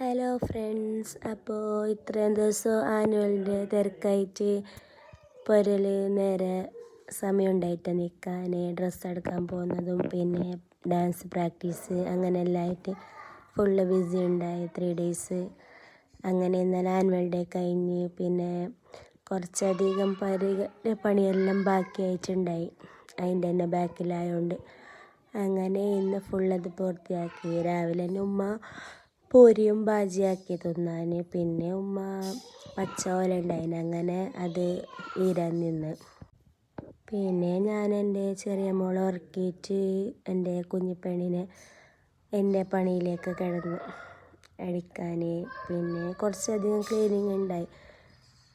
Hello friends, അപ്പോൾ ഇത്രയും ദിവസം ആനുവൽ ഡേ തിരക്കായിട്ട് പൊരൽ നേരെ സമയം ഉണ്ടായിട്ട് നിൽക്കാൻ ഡ്രസ്സ് എടുക്കാൻ പോകുന്നതും പിന്നെ ഡാൻസ് പ്രാക്ടീസ് അങ്ങനെയെല്ലാം ആയിട്ട് ഫുള്ള് ബിസി ഉണ്ടായി 3 days. അങ്ങനെ ഇന്നലെ ആനുവൽ ഡേ കഴിഞ്ഞ് പിന്നെ കുറച്ചധികം പണിയെല്ലാം ബാക്കിയായിട്ടുണ്ടായി, അതിൻ്റെ തന്നെ ബാക്കിലായതുകൊണ്ട് അങ്ങനെ ഇന്ന് ഫുള്ളത് പൂർത്തിയാക്കി. രാവിലെ തന്നെ ഉമ്മ പൂരിയും ബാജിയാക്കി തിന്നാൻ, പിന്നെ ഉമ്മ പച്ച ഓല ഉണ്ടായിന് അങ്ങനെ അത് ഈരാൻ നിന്ന്. പിന്നെ ഞാൻ എൻ്റെ ചെറിയ മോളെ ഉറക്കിയിട്ട് എൻ്റെ കുഞ്ഞിപ്പെണ്ണിനെ എൻ്റെ പണിയിലേക്ക് കിടന്നു അടിക്കാൻ. പിന്നെ കുറച്ചധികം ക്ലീനിങ് ഉണ്ടായി,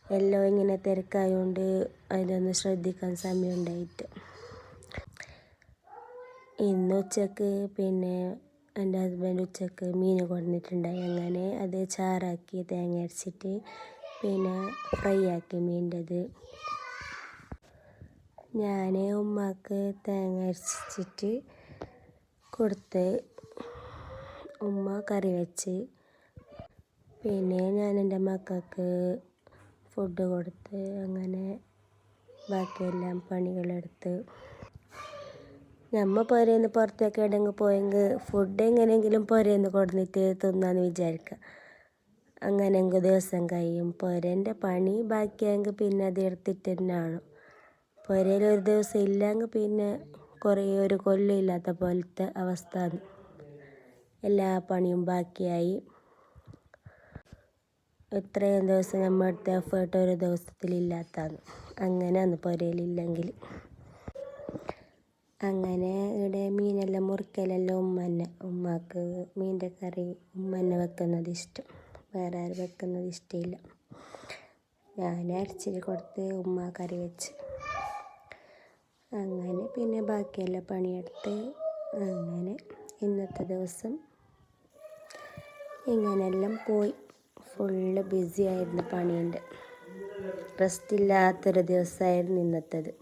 എല്ലാം ഇങ്ങനെ തിരക്കായതുകൊണ്ട് അതിലൊന്നും ശ്രദ്ധിക്കാൻ സമയം ഉണ്ടായിട്ട്. ഇന്ന് ഉച്ചക്ക് പിന്നെ എൻ്റെ ഹസ്ബൻഡ് ഉച്ചക്ക് മീൻ കൊണ്ടുവന്നിട്ടുണ്ടായി, അങ്ങനെ അത് ചാറാക്കി തേങ്ങ അരച്ചിട്ട് പിന്നെ ഫ്രൈ ആക്കി മീൻ്റെത്. ഞാൻ ഉമ്മക്ക് തേങ്ങ അരച്ചിട്ട് കൊടുത്ത് ഉമ്മ കറി വെച്ച്, പിന്നെ ഞാൻ എൻ്റെ മക്കൾക്ക് ഫുഡ് കൊടുത്ത് അങ്ങനെ ബാക്കിയെല്ലാം പണികളെടുത്ത്. നമ്മൾ പുരയിൽനിന്ന് പുറത്തേക്ക് എവിടെയെങ്കിലും പോയെങ്കിൽ ഫുഡ് എങ്ങനെയെങ്കിലും പുരയിൽനിന്ന് കൊടുത്തിട്ട് തിന്നാന്ന് വിചാരിക്കുക, അങ്ങനെയെങ്കിൽ ദിവസം കഴിയും. പുരേൻ്റെ പണി ബാക്കിയായെങ്കിൽ പിന്നെ അത് എടുത്തിട്ട് തന്നെയാണ്. പുരയിൽ ഒരു ദിവസം ഇല്ലെങ്കിൽ പിന്നെ ഒരു കൊല്ലമില്ലാത്ത പോലത്തെ അവസ്ഥ, എല്ലാ പണിയും ബാക്കിയായി. ഇത്രയും ദിവസം നമ്മൾ എടുത്ത എഫേർട്ട് ഒരു ദിവസത്തിലില്ലാത്തതാണ്, അങ്ങനെയാണ് പുരയിലില്ലെങ്കിൽ. അങ്ങനെ ഇവിടെ മീനെല്ലാം മുറിക്കലെല്ലാം ഉമ്മക്ക് മീൻ്റെ കറി ഉമ്മ തന്നെ വെക്കുന്നത് ഇഷ്ടം, വേറെ ആരും വെക്കുന്നത് ഇഷ്ടമില്ല. ഞാൻ അരച്ചിട്ട് കൊടുത്ത് ഉമ്മ കറി വെച്ച്, അങ്ങനെ പിന്നെ ബാക്കിയെല്ലാം പണിയെടുത്ത്. അങ്ങനെ ഇന്നത്തെ ദിവസം ഇങ്ങനെയെല്ലാം പോയി. ഫുള്ള് ബിസി ആയിരുന്നു, പണീൻ്റെ റെസ്റ്റ് ഇല്ലാത്തൊരു ദിവസമായിരുന്നു ഇന്നത്തേത്.